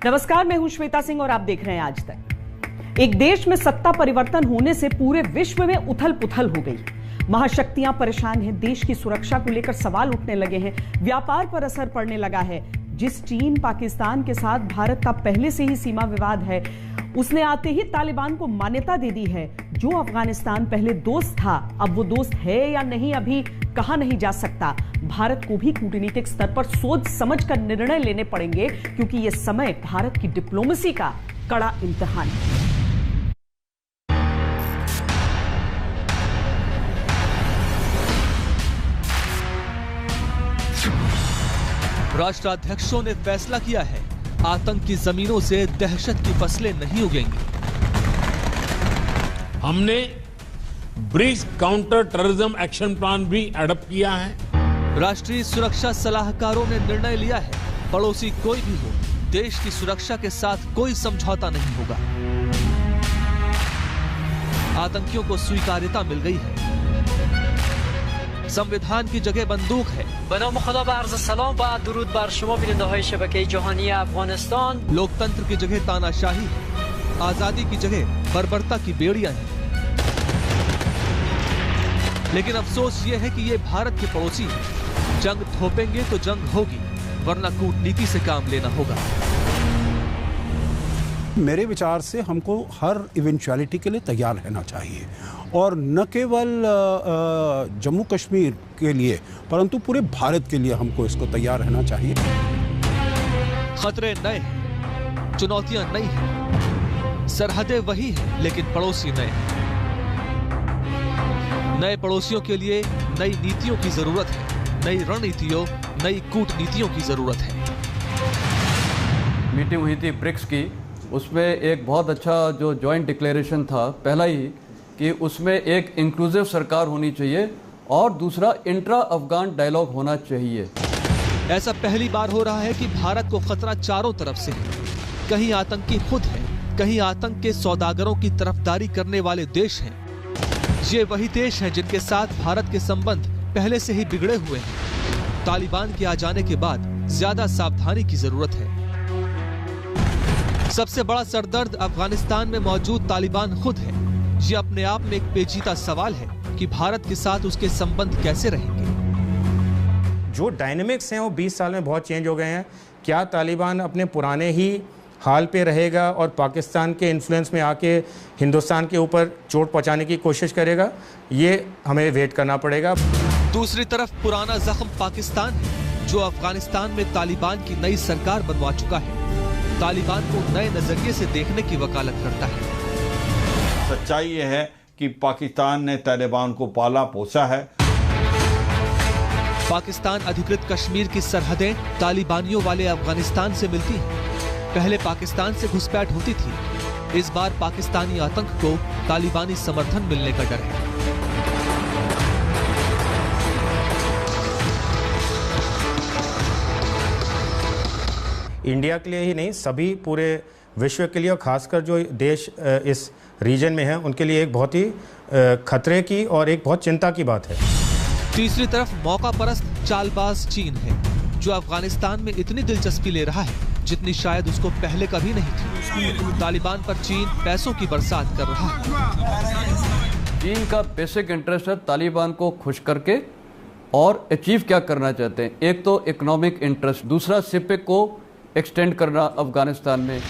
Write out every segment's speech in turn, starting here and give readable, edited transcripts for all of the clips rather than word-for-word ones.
नमस्कार, मैं हूं श्वेता सिंह और आप देख रहे हैं आज तक। एक देश में सत्ता परिवर्तन होने से पूरे विश्व में उथल पुथल हो गई। महाशक्तियां परेशान हैं, देश की सुरक्षा को लेकर सवाल उठने लगे हैं, व्यापार पर असर पड़ने लगा है। जिस चीन पाकिस्तान के साथ भारत का पहले से ही सीमा विवाद है, उसने आते ही तालिबान को मान्यता दे दी है। जो अफगानिस्तान पहले दोस्त था, अब वो दोस्त है या नहीं अभी कहा नहीं जा सकता। भारत को भी कूटनीतिक स्तर पर सोच समझ कर निर्णय लेने पड़ेंगे, क्योंकि यह समय भारत की डिप्लोमेसी का कड़ा इम्तिहान है। राष्ट्राध्यक्षों ने फैसला किया है, आतंक की जमीनों से दहशत की फसलें नहीं उगेंगी। हमने BRICS counter terrorism action plan भी एडॉप्ट किया है। राष्ट्रीय सुरक्षा सलाहकारों ने निर्णय लिया है, पड़ोसी कोई भी हो, देश की सुरक्षा के साथ कोई समझौता नहीं होगा। आतंकियों को स्वीकार्यता मिल गई है। संविधान की जगह बंदूक है। बनाम खुदा बा अर्ज़ सलाम व दुरूद बर शुमा बिनंदहय शबके जहानी अफगानिस्तान। लोकतंत्र की जगह तानाशाही है, आजादी की जगह बर्बरता की बेड़ियां हैं। लेकिन अफसोस ये है कि ये भारत के पड़ोसी हैं। जंग थोपेंगे तो जंग होगी, वरना कूटनीति से काम लेना होगा। मेरे विचार से हमको हर इवेंचुअलिटी के लिए तैयार रहना चाहिए, और न केवल जम्मू कश्मीर के लिए परंतु पूरे भारत के लिए हमको इसको तैयार रहना चाहिए। खतरे नए हैं, चुनौतियां नई हैं, सरहदें वही हैं, लेकिन पड़ोसी नए हैं। नए पड़ोसियों के लिए नई नीतियों की जरूरत है, नई रणनीतियों, नई कूटनीतियों की जरूरत है। मीटिंग हुई थी ब्रिक्स की, उसमें एक बहुत अच्छा जो जॉइंट डिक्लेरेशन था, पहला ही कि उसमें एक इंक्लूसिव सरकार होनी चाहिए और दूसरा इंट्रा अफगान डायलॉग होना चाहिए। ऐसा पहली बार हो रहा है कि भारत को खतरा चारों तरफ से है। कहीं आतंकी खुद है, कहीं आतंक के सौदागरों की तरफदारी करने वाले देश हैं। ये वही देश हैं जिनके साथ भारत के संबंध पहले से ही बिगड़े हुए हैं। तालिबान के आ जाने के बाद ज्यादा सावधानी की जरूरत है। सबसे बड़ा सरदर्द अफगानिस्तान में मौजूद तालिबान खुद है। ये अपने आप में एक पेचीदा सवाल है कि भारत के साथ उसके संबंध कैसे रहेंगे। जो डायनेमिक्स हैं वो 20 साल में बहुत चेंज हो गए हैं। क्या तालिबान अपने पुराने ही हाल पे रहेगा और पाकिस्तान के इन्फ्लुएंस में आके हिंदुस्तान के ऊपर चोट पहुंचाने की कोशिश करेगा? ये हमें वेट करना पड़ेगा। दूसरी तरफ पुराना जख्म पाकिस्तान है, जो अफगानिस्तान में तालिबान की नई सरकार बनवा चुका है। तालिबान को नए नजरिए से देखने की वकालत करता है। सच्चाई यह है कि पाकिस्तान ने तालिबान को पाला पोसा है। पाकिस्तान अधिकृत कश्मीर की सरहदें तालिबानियों वाले अफगानिस्तान से मिलती हैं। पहले पाकिस्तान से घुसपैठ होती थी, इस बार पाकिस्तानी आतंक को तालिबानी समर्थन मिलने का डर है। इंडिया के लिए ही नहीं, सभी पूरे विश्व के लिए और खासकर जो देश इस रीजन में हैं उनके लिए एक बहुत ही खतरे की और एक बहुत चिंता की बात है। तीसरी तरफ मौका परस्त चालबाज चीन है, जो अफगानिस्तान में इतनी दिलचस्पी ले रहा है जितनी शायद उसको पहले कभी नहीं थी। तालिबान पर चीन पैसों की बरसात कर रहा है। चीन का बेसिक इंटरेस्ट है तालिबान को खुश करके और अचीव क्या करना चाहते हैं। एक तो इकोनॉमिक इंटरेस्ट, दूसरा सिपेक को एक्सटेंड करना अफगानिस्तान में।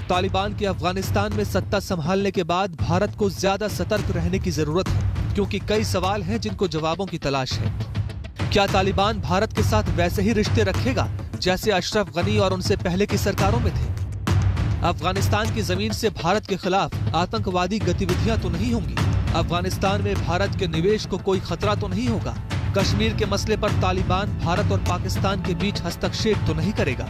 तालिबान के अफगानिस्तान में सत्ता संभालने के बाद भारत को ज्यादा सतर्क रहने की जरूरत है, क्योंकि कई सवाल हैं जिनको जवाबों की तलाश है। क्या तालिबान भारत के साथ वैसे ही रिश्ते रखेगा जैसे अशरफ गनी और उनसे पहले की सरकारों में थे? अफगानिस्तान की जमीन से भारत के खिलाफ आतंकवादी गतिविधियां तो नहीं होंगी? अफगानिस्तान में भारत के निवेश को कोई खतरा तो नहीं होगा? कश्मीर के मसले पर तालिबान भारत और पाकिस्तान के बीच हस्तक्षेप तो नहीं करेगा?